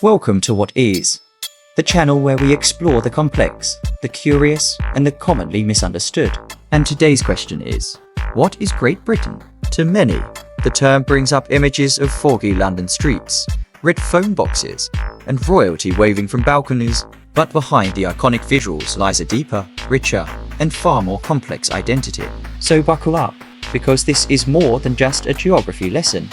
Welcome to What Is, the channel where we explore the complex, the curious, and the commonly misunderstood. And today's question is, what is Great Britain? To many, the term brings up images of foggy London streets, red phone boxes, and royalty waving from balconies. But behind the iconic visuals lies a deeper, richer, and far more complex identity. So buckle up, because this is more than just a geography lesson.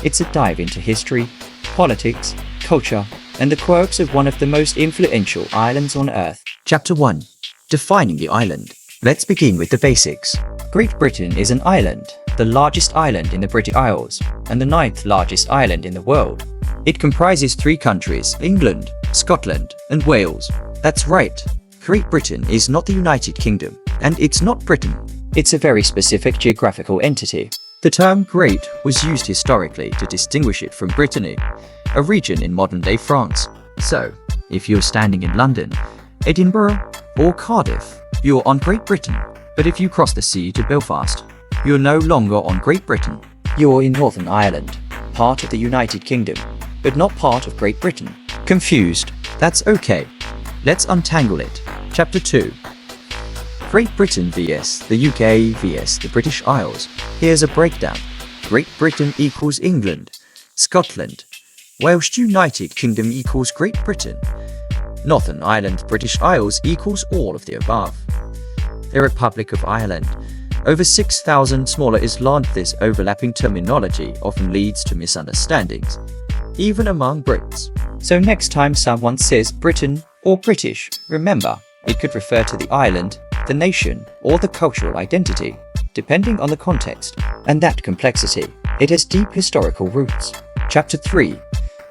It's a dive into history, politics, culture, and the quirks of one of the most influential islands on Earth. Chapter 1. Defining the island. Let's begin with the basics. Great Britain is an island, the largest island in the British Isles, and the 9th largest island in the world. It comprises 3 countries, England, Scotland, and Wales. That's right, Great Britain is not the United Kingdom, and it's not Britain. It's a very specific geographical entity. The term Great was used historically to distinguish it from Brittany, a region in modern-day France. So, if you're standing in London, Edinburgh, or Cardiff, you're on Great Britain. But if you cross the sea to Belfast, you're no longer on Great Britain. You're in Northern Ireland, part of the United Kingdom, but not part of Great Britain. Confused? That's okay. Let's untangle it. Chapter 2. Great Britain vs the UK vs the British Isles. Here's a breakdown. Great Britain equals England, Scotland, Wales United Kingdom equals Great Britain, Northern Ireland British Isles equals all of the above. The Republic of Ireland. Over 6,000 smaller islands. This overlapping terminology often leads to misunderstandings, even among Brits. So next time someone says Britain or British, remember, it could refer to the island, the nation, or the cultural identity, depending on the context and that complexity. It has deep historical roots. Chapter 3.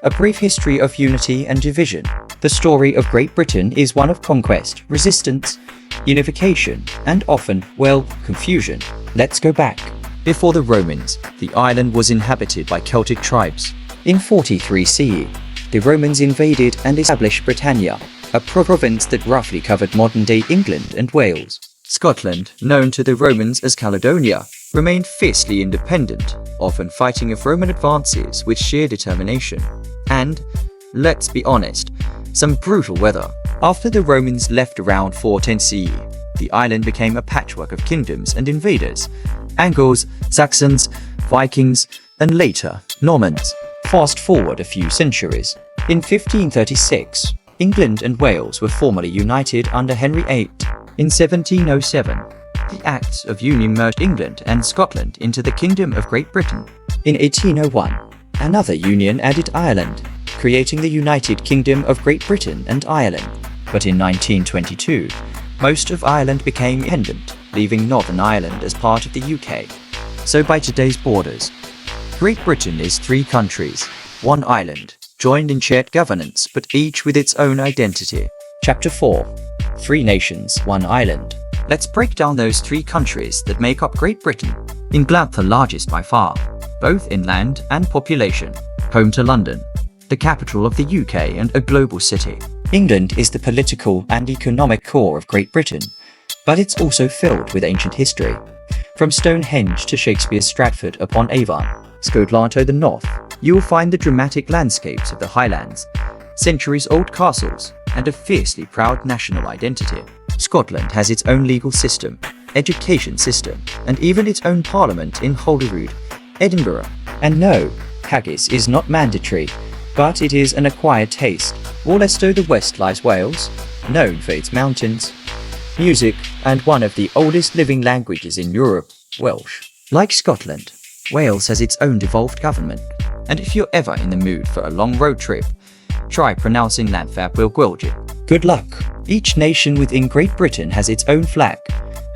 A brief history of unity and division. The story of Great Britain is one of conquest, resistance, unification, and often, well, confusion. Let's go back. Before the Romans, the island was inhabited by Celtic tribes. In 43 CE, the Romans invaded and established Britannia, a province that roughly covered modern-day England and Wales. Scotland, known to the Romans as Caledonia, remained fiercely independent, often fighting off Roman advances with sheer determination. And, let's be honest, some brutal weather. After the Romans left around 410 CE, the island became a patchwork of kingdoms and invaders: Angles, Saxons, Vikings, and later, Normans. Fast forward a few centuries. In 1536, England and Wales were formally united under Henry VIII. In 1707, the Acts of Union merged England and Scotland into the Kingdom of Great Britain. In 1801, another union added Ireland, creating the United Kingdom of Great Britain and Ireland. But in 1922, most of Ireland became independent, leaving Northern Ireland as part of the UK. So by today's borders, Great Britain is 3 countries, 1 island, joined in shared governance but each with its own identity. Chapter 4. 3 nations, 1 island. Let's break down those 3 countries that make up Great Britain. England, the largest by far, both in land and population, home to London, the capital of the UK and a global city. England is the political and economic core of Great Britain, but it's also filled with ancient history. From Stonehenge to Shakespeare's Stratford-upon-Avon, Scotland to the north, you'll find the dramatic landscapes of the Highlands, centuries-old castles, and a fiercely proud national identity. Scotland has its own legal system, education system, and even its own parliament in Holyrood, Edinburgh. And no, haggis is not mandatory, but it is an acquired taste. Less to the west lies Wales, known for its mountains, music, and one of the oldest living languages in Europe, Welsh. Like Scotland, Wales has its own devolved government. And if you're ever in the mood for a long road trip, try pronouncing Llanfairpwllgwyngyllgogerychwr. Good luck! Each nation within Great Britain has its own flag,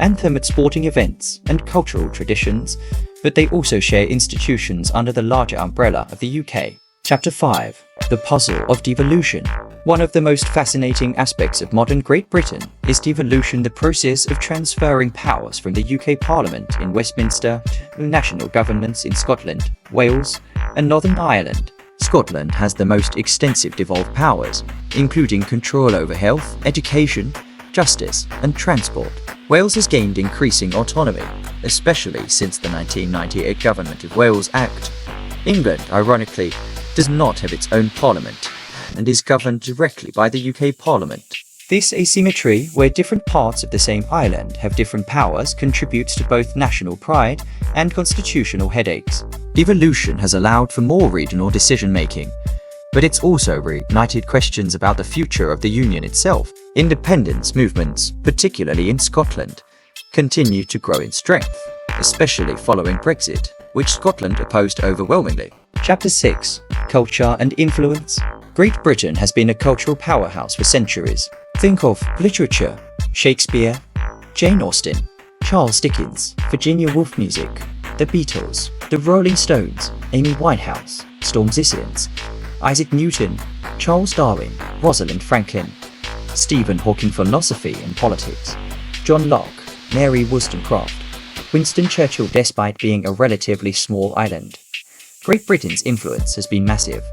anthem at sporting events, and cultural traditions, but they also share institutions under the larger umbrella of the UK. Chapter 5. The Puzzle of Devolution. One of the most fascinating aspects of modern Great Britain is devolution, the process of transferring powers from the UK Parliament in Westminster to national governments in Scotland, Wales, and Northern Ireland. Scotland has the most extensive devolved powers, including control over health, education, justice, and transport. Wales has gained increasing autonomy, especially since the 1998 Government of Wales Act. England, ironically, does not have its own parliament, and is governed directly by the UK Parliament. This asymmetry, where different parts of the same island have different powers, contributes to both national pride and constitutional headaches. Evolution has allowed for more regional decision-making, but it's also reignited questions about the future of the Union itself. Independence movements, particularly in Scotland, continue to grow in strength, especially following Brexit, which Scotland opposed overwhelmingly. Chapter 6. Culture and Influence. Great Britain has been a cultural powerhouse for centuries. Think of literature, Shakespeare, Jane Austen, Charles Dickens, Virginia Woolf music, the Beatles, the Rolling Stones, Amy Winehouse, Storm Zissions, Isaac Newton, Charles Darwin, Rosalind Franklin, Stephen Hawking philosophy and politics, John Locke, Mary Wollstonecraft, Winston Churchill despite being a relatively small island. Great Britain's influence has been massive,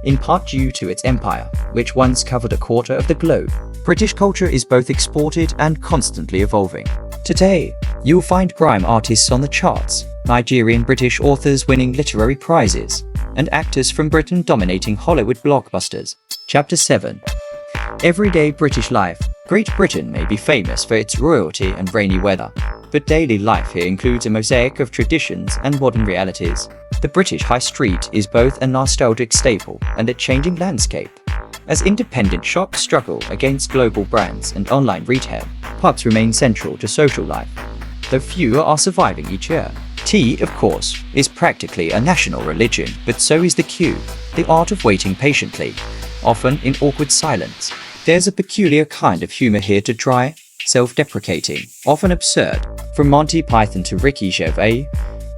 in part due to its empire, which once covered a quarter of the globe. British culture is both exported and constantly evolving. Today, you'll find grime artists on the charts, Nigerian British authors winning literary prizes, and actors from Britain dominating Hollywood blockbusters. Chapter 7. Everyday British life. Great Britain may be famous for its royalty and rainy weather, but daily life here includes a mosaic of traditions and modern realities. The British High Street is both a nostalgic staple and a changing landscape. As independent shops struggle against global brands and online retail, pubs remain central to social life, though fewer are surviving each year. Tea, of course, is practically a national religion, but so is the queue, the art of waiting patiently, often in awkward silence. There's a peculiar kind of humor here to try, self-deprecating, often absurd. From Monty Python to Ricky Gervais,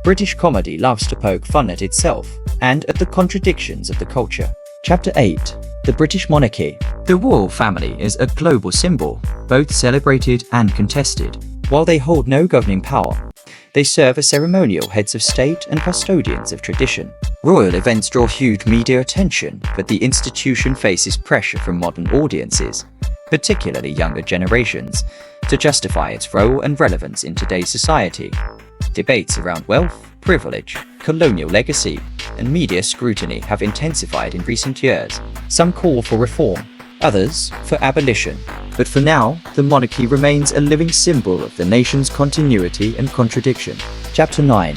British comedy loves to poke fun at itself and at the contradictions of the culture. Chapter 8. The British Monarchy. The royal family is a global symbol, both celebrated and contested. While they hold no governing power, they serve as ceremonial heads of state and custodians of tradition. Royal events draw huge media attention, but the institution faces pressure from modern audiences, particularly younger generations, to justify its role and relevance in today's society. Debates around wealth, privilege, colonial legacy, and media scrutiny have intensified in recent years. Some call for reform, others for abolition. But for now, the monarchy remains a living symbol of the nation's continuity and contradiction. Chapter 9.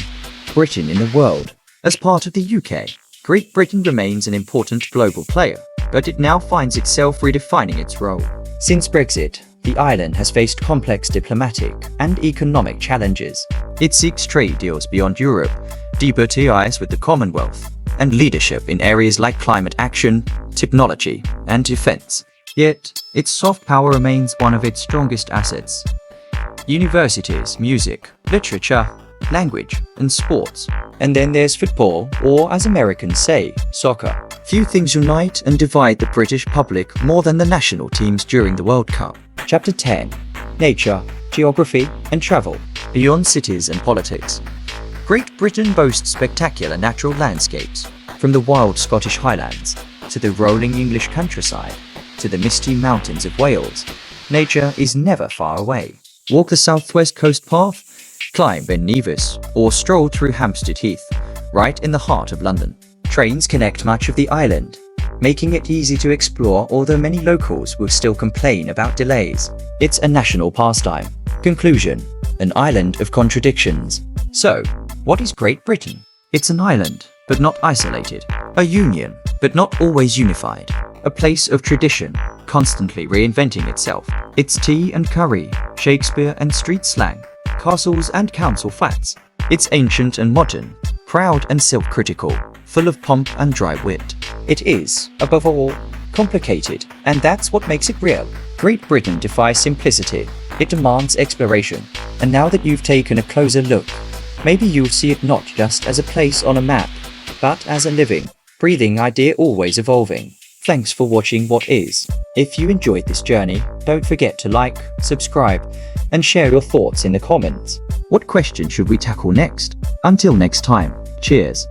Britain in the world. As part of the UK, Great Britain remains an important global player, but it now finds itself redefining its role. Since Brexit, the island has faced complex diplomatic and economic challenges. It seeks trade deals beyond Europe, deeper ties with the Commonwealth, and leadership in areas like climate action, technology, and defense. Yet, its soft power remains one of its strongest assets. Universities, music, literature, language, and sports. And then there's football, or as Americans say, soccer. Few things unite and divide the British public more than the national teams during the World Cup. Chapter 10. Nature, Geography, and Travel. Beyond cities and politics, Great Britain boasts spectacular natural landscapes, from the wild Scottish Highlands to the rolling English countryside to the misty mountains of Wales. Nature is never far away. Walk the southwest coast path, climb Ben Nevis, or stroll through Hampstead Heath, right in the heart of London. Trains connect much of the island, making it easy to explore, although many locals will still complain about delays. It's a national pastime. Conclusion: an island of contradictions. So, what is Great Britain? It's an island, but not isolated. A union, but not always unified. A place of tradition, constantly reinventing itself. It's tea and curry, Shakespeare and street slang, castles and council flats. It's ancient and modern, proud and self-critical, full of pomp and dry wit. It is, above all, complicated, and that's what makes it real. Great Britain defies simplicity. It demands exploration. And now that you've taken a closer look, maybe you'll see it not just as a place on a map, but as a living, breathing idea always evolving. Thanks for watching What Is. If you enjoyed this journey, don't forget to like, subscribe, and share your thoughts in the comments. What question should we tackle next? Until next time, cheers.